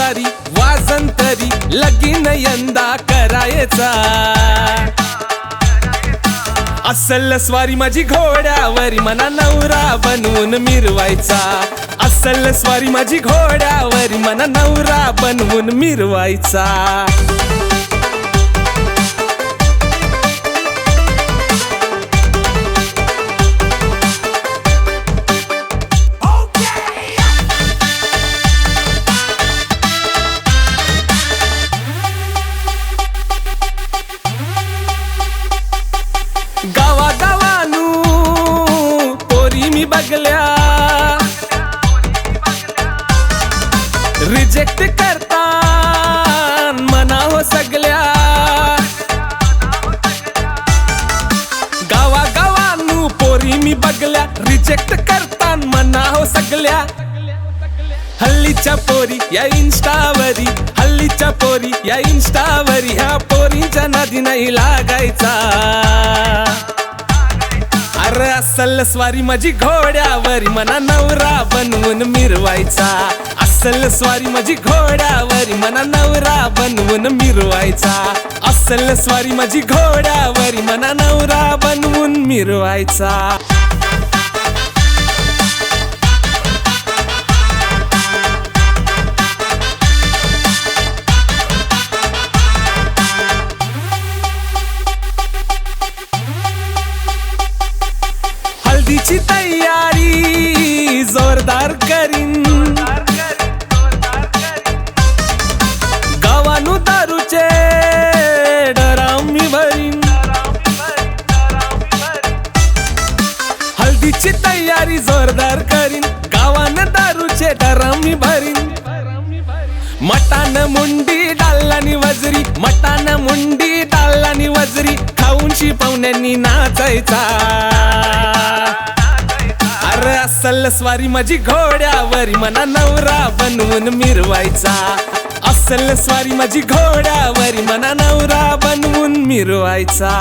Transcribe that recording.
स्वारी वाजंतरी लगीन यंदा करायचा अस्सल स्वारी माझी घोड्यावरी मना नवरा बनवून मिरवायचा अस्सल स्वारी माझी घोड्यावरी मना नवरा बनवून मिरवायचा गावागावानू पोरी मी बघल्या रिजेक्ट करता मना हो सगल्या गावागावानू पोरी मी बघल्या रिजेक्ट करता मना हो सगल्या हल्लीच्या पोरी या इंस्टावरी हल्लीच्या पोरी या इंस्टावरी ह्या पोरींच्या नादी नाही लागायचा अरे अस्सल स्वारी माझी घोड्यावरी मना नवरा बनवून मिरवायचा अस्सल स्वारी माझी घोड्यावरी मना नवरा बनवून मिरवायचा अस्सल स्वारी माझी घोड्यावरी मना नवरा बनवून मिरवायचा हल्दीची तयारी जोरदार करीन गावानू दारूचे डराम मी भरीन हल्दीची तयारी जोरदार करीन गावान दारूचे डराम मी भरीन मटान मुंडी डाल्लानी वजरी मटान मुंडी डाल्लानी वजरी खाऊनशी पाहुण्यांनी नाचायचा अरे अस्सल स्वारी माझी घोड्यावरी मना नवरा बनवून मिरवायचा अस्सल स्वारी माझी घोड्यावरी मना नवरा बनवून मिरवायचा